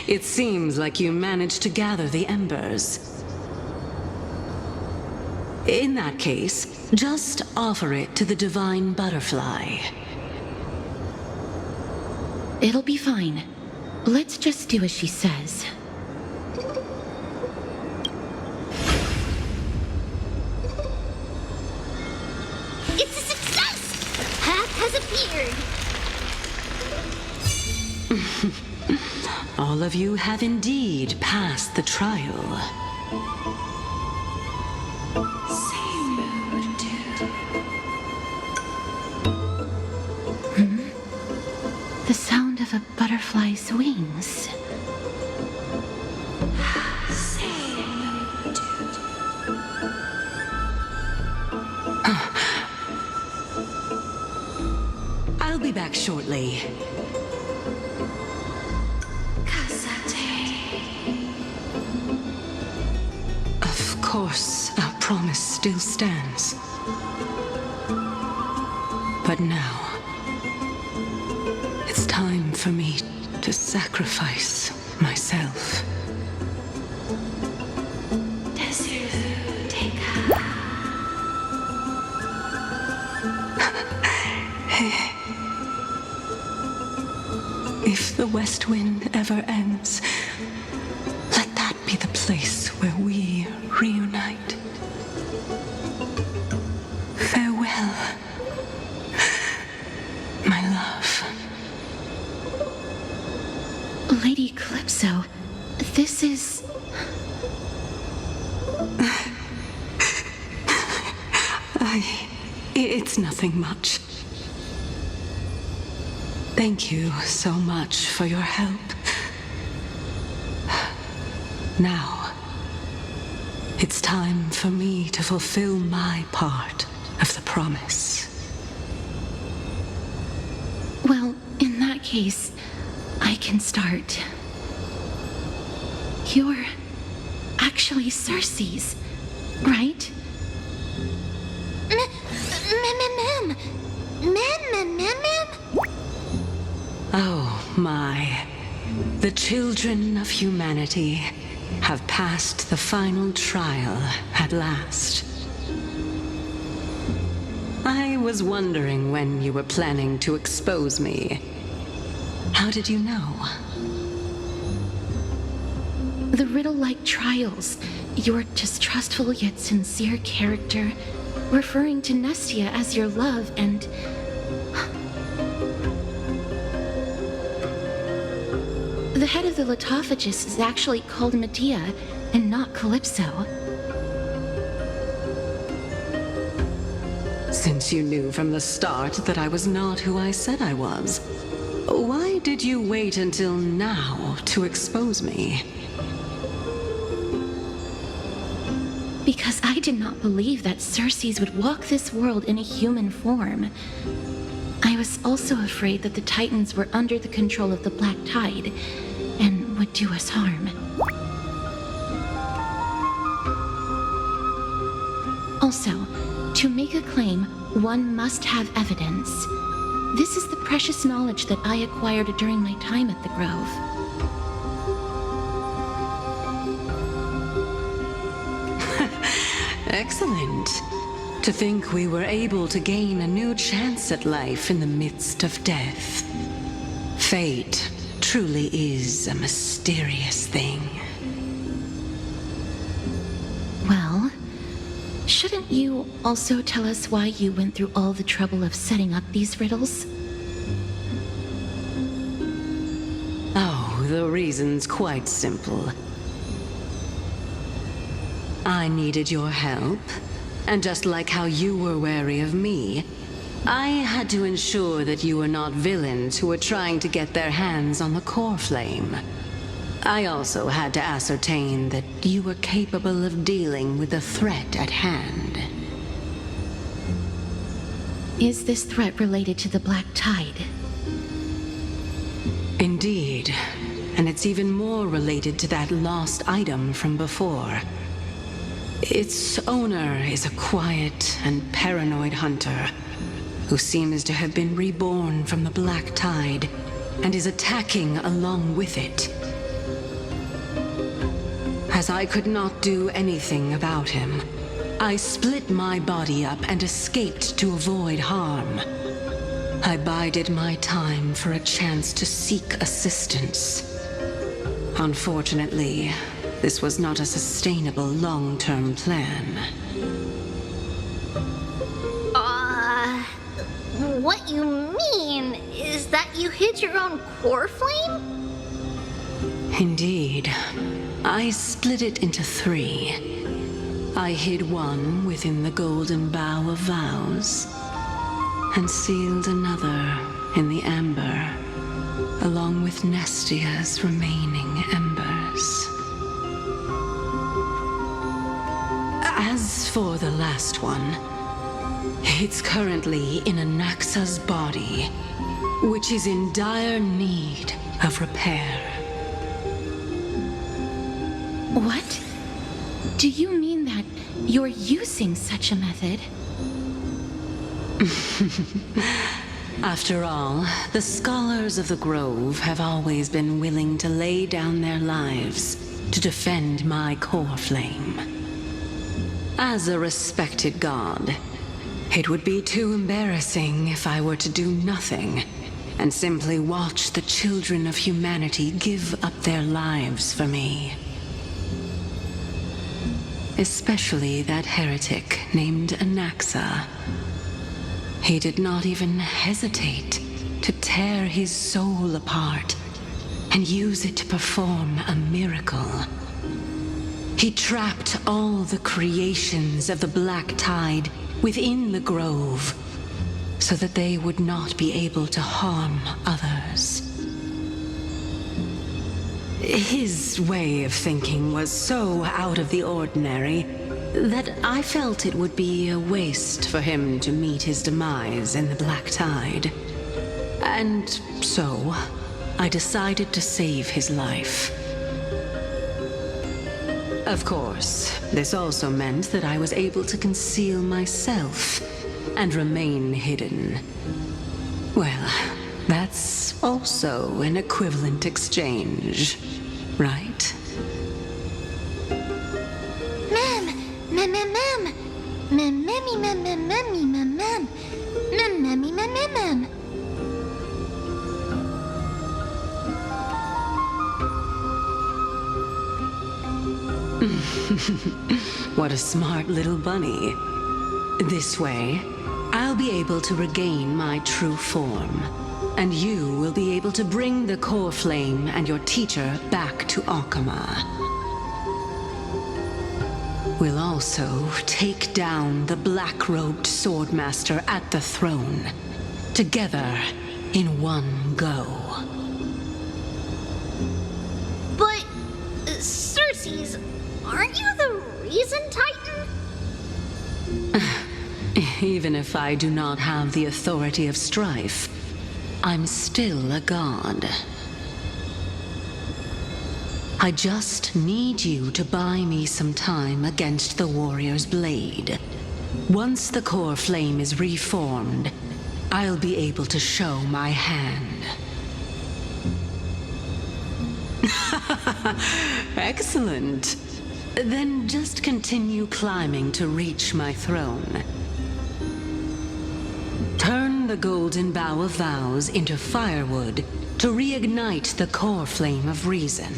It seems like you managed to gather the embers. In that case, just offer it to the divine butterfly. It'll be fine. Let's just do as she says. It's a success! Path has appeared! All of you have indeed passed the trial. The sound of a butterfly's wings. I'll be back shortly. Of course, our promise still stands. But now, it's time for me to sacrifice myself. If the West Wind ever ends, let that be the place where we reunite. Farewell, my love. Lady Calypso, this is... It's nothing much. Thank you so much for your help. Now, it's time for me to fulfill my part of the promise. Well, in that case, I can start. You're actually Circe's, right? Oh my. The children of humanity have passed the final trial at last. I was wondering when you were planning to expose me. How did you know? The riddle-like trials, your distrustful yet sincere character, referring to Nestia as your love, and... The head of the Litophagus is actually called Medea, and not Calypso. Since you knew from the start that I was not who I said I was, why did you wait until now to expose me? Because I did not believe that Circes would walk this world in a human form. I was also afraid that the Titans were under the control of the Black Tide, and would do us harm. Also, to make a claim, one must have evidence. This is the precious knowledge that I acquired during my time at the Grove. Excellent. To think we were able to gain a new chance at life in the midst of death. Fate truly is a mysterious thing. Well, shouldn't you also tell us why you went through all the trouble of setting up these riddles? Oh, the reason's quite simple. I needed your help, and just like how you were wary of me, I had to ensure that you were not villains who were trying to get their hands on the core flame. I also had to ascertain that you were capable of dealing with the threat at hand. Is this threat related to the Black Tide? Indeed, and it's even more related to that lost item from before. Its owner is a quiet and paranoid hunter who seems to have been reborn from the Black Tide and is attacking along with it. As I could not do anything about him, I split my body up and escaped to avoid harm. I bided my time for a chance to seek assistance. Unfortunately, this was not a sustainable long-term plan. What you mean is that you hid your own core flame? Indeed. I split it into 3. I hid one within the golden bough of vows, and sealed another in the amber, along with Nestia's remaining embers. As for the last one, it's currently in Anaxa's body, which is in dire need of repair. What? Do you mean that you're using such a method? After all, the scholars of the Grove have always been willing to lay down their lives to defend my core flame. As a respected god, it would be too embarrassing if I were to do nothing and simply watch the children of humanity give up their lives for me. Especially that heretic named Anaxa. He did not even hesitate to tear his soul apart and use it to perform a miracle. He trapped all the creations of the Black Tide within the Grove so that they would not be able to harm others. His way of thinking was so out of the ordinary that I felt it would be a waste for him to meet his demise in the Black Tide. And so, I decided to save his life. Of course, this also meant that I was able to conceal myself and remain hidden. Well, that's also an equivalent exchange, right? What a smart little bunny. This way, I'll be able to regain my true form, and you will be able to bring the core flame and your teacher back to Akama. We'll also take down the black-robed swordmaster at the throne, together in one go. But, Cersei's, aren't you the reason, Titan? Even if I do not have the authority of strife, I'm still a god. I just need you to buy me some time against the warrior's blade. Once the core flame is reformed, I'll be able to show my hand. Excellent. Then just continue climbing to reach my throne. Turn the golden bough of vows into firewood to reignite the core flame of reason.